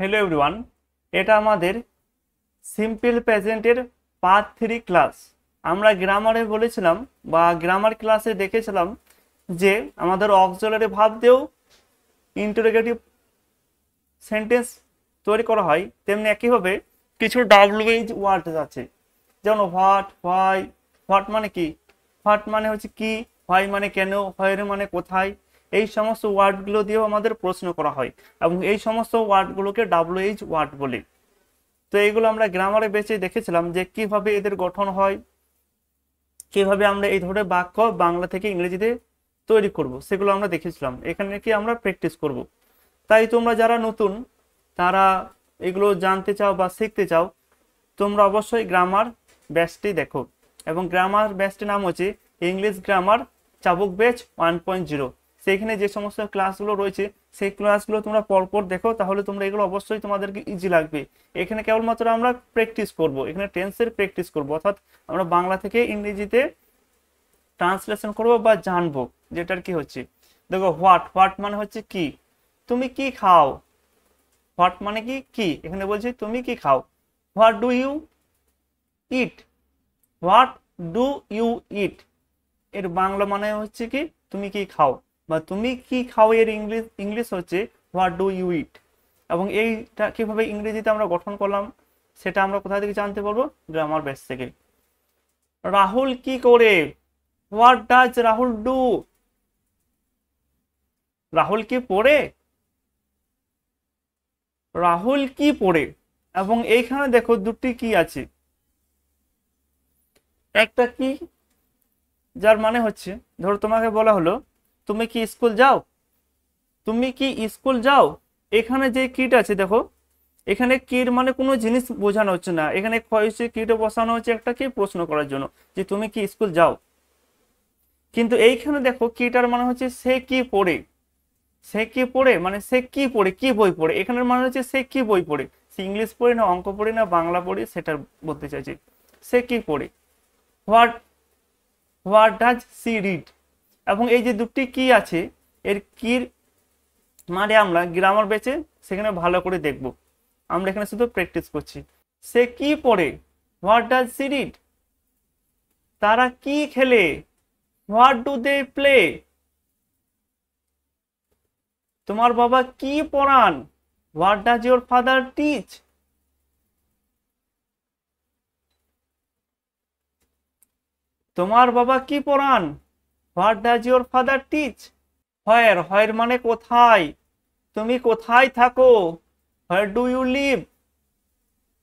Hello everyone, এটা আমাদের simple প্রেজেন্টের part 3 class. আমরা গ্রামারে বলেছিলাম বা গ্রামার ক্লাসে দেখেছিলাম যে আমাদের অক্সিলারি ভার্ব দিয়েও ইন্টারোগেটিভ সেন্টেন্স তৈরি করা হয়, তেমনি একইভাবে কিছু ডাব্লিউএইচ ওয়ার্ড আছে, যেমন হোয়াট, হোয়াই। হোয়াট মানে কি, হোয়াট মানে হচ্ছে কি, হোয়াই মানে কেন, হোয়ার মানে কোথায়। এই সমস্ত ওয়ার্ডগুলো দিয়েও আমাদের প্রশ্ন করা হয় এবং এই সমস্ত ওয়ার্ডগুলোকে ডাব্লিউএইচ ওয়ার্ড বলে। তো এইগুলো আমরা গ্রামারে বেঁচে দেখেছিলাম যে কিভাবে এদের গঠন হয়, কিভাবে আমরা এই ধরনের বাক্য বাংলা থেকে ইংরেজিতে তৈরি করব, সেগুলো আমরা দেখেছিলাম। এখানে কি আমরা প্র্যাকটিস করব। তাই তোমরা যারা নতুন, তারা এগুলো জানতে চাও বা শিখতে চাও, তোমরা অবশ্যই গ্রামার ব্যাচটি দেখো। এবং গ্রামার ব্যাচটির নাম হচ্ছে ইংলিশ গ্রামার চাবুক ব্যাচ 1.0। সেইখানে যে সমস্ত ক্লাসগুলো রয়েছে সেই ক্লাসগুলো তোমরা পরপর দেখো, তাহলে তোমরা এগুলো অবশ্যই তোমাদেরকে ইজি লাগবে। এখানে কেবলমাত্র আমরা প্র্যাকটিস করব, এখানে টেন্সের প্র্যাকটিস করব, অর্থাৎ আমরা বাংলা থেকে ইংরেজিতে ট্রান্সলেশন করব বা জানবো যেটার কি হচ্ছে। দেখো হোয়াট, হোয়াট মানে হচ্ছে কি, তুমি কি খাও। হোয়াট মানে কি কি, এখানে বলছি তুমি কি খাও। What do you eat, what do you eat এর বাংলা মানে হচ্ছে কি তুমি কি খাও বা তুমি কি খাও, এর ইংলিশ হচ্ছে হোয়াট ডু ইউ ইট। এবং এইটা কিভাবে ইংরেজিতে আমরা গঠন করলাম সেটা আমরা কোথা থেকে জানতে পারবো, গ্রামার বেস থেকে। রাহুল কি করে, what does Rahul do. Rahul কি পড়ে, রাহুল কি পড়ে। এবং এইখানে দেখো দুটি কি আছে, একটা কি যার মানে হচ্ছে, ধরো তোমাকে বলা হলো তুমি কি স্কুল যাও, তুমি কি স্কুল যাও। এখানে যে কিট আছে দেখো, এখানে কিট মানে কোনো জিনিস বোঝানো হচ্ছে না, এখানে কিটে বসানো হচ্ছে একটা কি প্রশ্ন করার জন্য যে তুমি কি স্কুল যাও। কিন্তু এইখানে দেখো কিটার মানে হচ্ছে সে কি পড়ে। সে কি পড়ে মানে সে কি পড়ে, কি বই পড়ে। এখানের মানে হচ্ছে সে কি বই পড়ে, সে ইংলিশ পড়ে না অঙ্ক পড়ে না বাংলা পড়ে, সেটা বলতে চাইছি। সে কি পড়ে। What, what does she read. এবং এই যে দুটি কি আছে, এর কির মানে আমরা গ্রামার বেচে সেখানে ভালো করে দেখব। আমরা এখানে শুধু প্র্যাকটিস করছি। সে কি পড়ে, হোয়াট ডাজ সি রিড। তারা কি খেলে, হোয়াট ডু দে প্লে। তোমার বাবা কি পড়ান, what does your father teach. তোমার বাবা কি পড়ান, what does your father teach. Where, where মানে কোথায়, তুমি কোথায় থাকো, where do you live.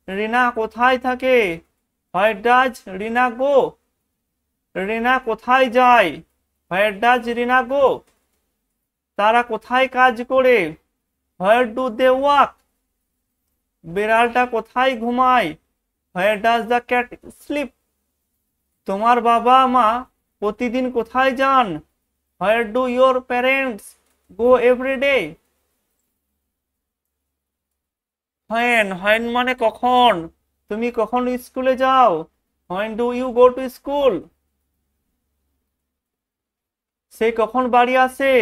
Rina কোথায় থাকে, হোয়ার ডাজ রিনা গো। রিনা কোথায় যায়, হোয়ার ডাজ রিনা গো। তারা কোথায় কাজ করে, হোয়ার ডু দে ওয়ার্ক। বিড়ালটা কোথায় ঘুমায়, where does the cat sleep. তোমার বাবা মা প্রতিদিন কোথায় যান, where do your parents go every day. When, when মানে কখন, তুমি কখন স্কুলে যাও, when do you go to school. সে কখন বাড়ি আসে,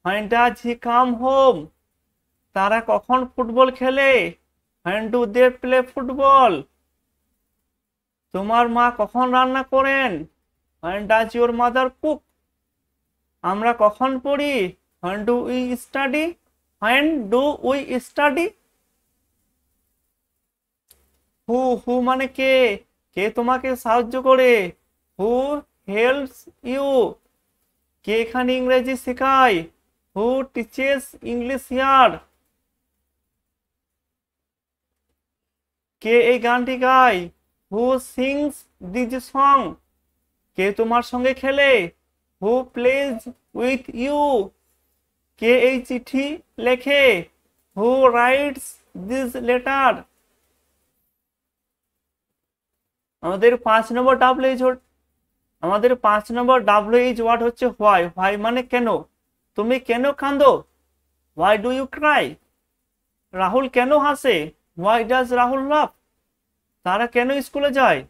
when does he come home. তারা কখন ফুটবল খেলে, when do they play football. তোমার মা কখন রান্না করেন, when does your mother cook. আমরা কখন পড়ি, when do we study. When do we study. Who, who মানে কে, কে তোমাকে সাহায্য করে, হু হেল্পস ইউ। কে এখানে ইংরেজি শেখায়, হু টিচেস ইংলিশ হিয়ার। কে এই গানটি গায়, হু সিংস দিস সং। কে তোমার সঙ্গে খেলে, হু প্লেজ উইথ ইউ। কে এই চিঠি লেখে, হু রাইটস দিস লেটার। আমাদের 5 নম্বর ওয়ার্ড হচ্ছে হোয়াই। হোয়াই মানে কেন, তুমি কেন কাঁদো, why do you cry. Rahul কেন হাসে, হোয়াই ডাজ রাহুল লাভ। তারা কেন স্কুলে যায়,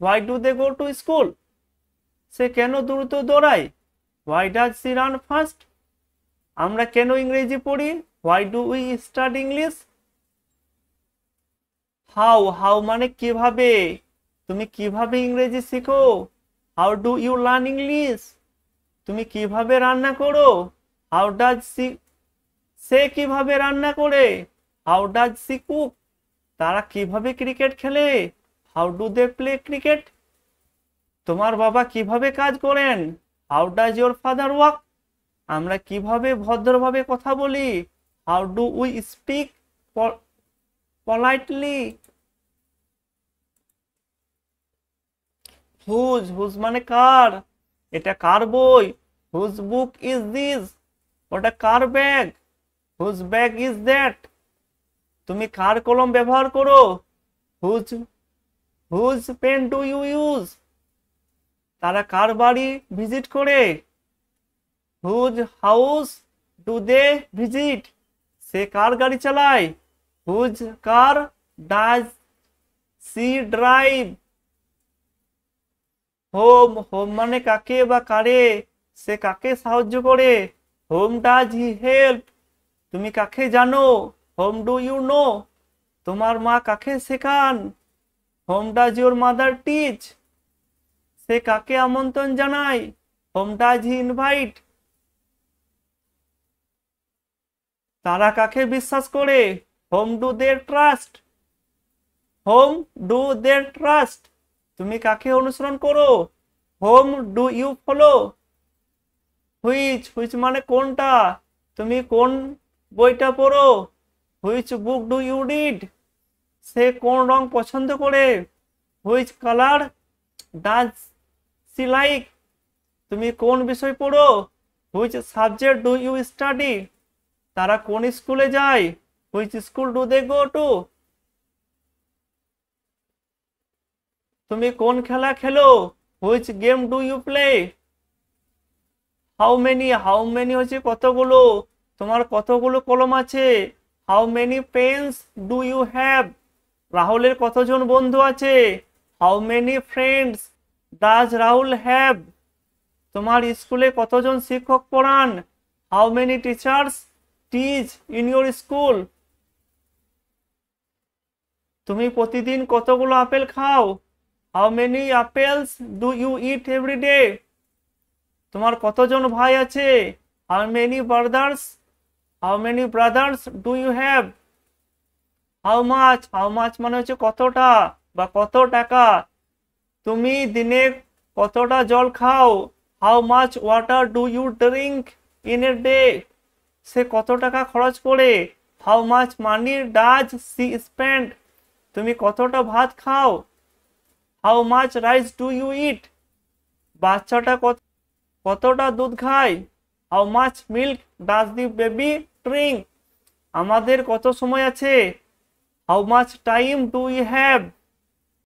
why do they go to school. সে কেন দ্রুত দৌড়ায়, why does she run fast. আমরা কেন ইংরেজি পড়ি, why do we study English. How, how মানে কিভাবে, তুমি কিভাবে ইংরেজি শিখো। How do you learn English, তুমি কিভাবে রান্না করো। হাউ ডাজ সি, সে কিভাবে রান্না করে। হাউ ডাজ সি কুক, তারা কিভাবে ক্রিকেট খেলে। How do they play cricket, তোমার বাবা কিভাবে কাজ করেন। How does your father work, আমরা কিভাবে ভদ্রভাবে কথা বলি। How do we speak politely. Whose, whose মানে কার, এটা কার বই। হুজ বুক ইজ দিস, ওটা কার bag. Whose bag is that, তুমি কার কলম ব্যবহার করো। Whose, whose pen do you use, তারা কার বাড়ি ভিজিট করে। Whose house do they visit, সে কার গাড়ি চালায়। Whose car does she drive. Whom, whom মানে কাকে বা কারে, সে কাকে সাহায্য করে। হোম ডাজ হি হেল্প, তুমি কাকে জানো। হোম ডু ইউ নো, তোমার মা কাকে শেখান। Whom does your mother teach, সে কাকে আমন্ত্রণ জানায়। হোম ডাজ হি ইনভাইট, তারা কাকে বিশ্বাস করে। Whom do their trust, whom do their trust, তুমি কাকে অনুসরণ করো। Whom do you follow. Which, which মানে কোনটা, তুমি কোন বইটা পড়ো। Which book do you read, সে কোন রং পছন্দ করে। Which colour does she like, তুমি কোন বিষয় পড়ো। Which subject do you study, তারা কোন স্কুলে যায়। Which school do they go to, তুমি কোন খেলা খেলো। Which game do you play. How many, how many হচ্ছে কতগুলো, তোমার কতগুলো কলম আছে। How many pens do you have, রাহুলের কতজন বন্ধু আছে। How many friends does Rahul have, তোমার স্কুলে কতজন শিক্ষক পড়ান। How many teachers teach in your school, তুমি প্রতিদিন কতগুলো আপেল খাও। How many apples do you eat every day, তোমার কতজন ভাই আছে। How many brothers, how many brothers do you have. How much, how much মানে হচ্ছে কতটা বা কত টাকা, তুমি দিনে কতটা জল খাও। How much water do you drink in a day, সে কত টাকা খরচ করে। How much money does she spend, তুমি কতটা ভাত খাও। How much rice do you eat, বাচ্চাটা কতটা দুধ খায়। How much milk does the baby drink, আমাদের কত সময় আছে। How much time do you have,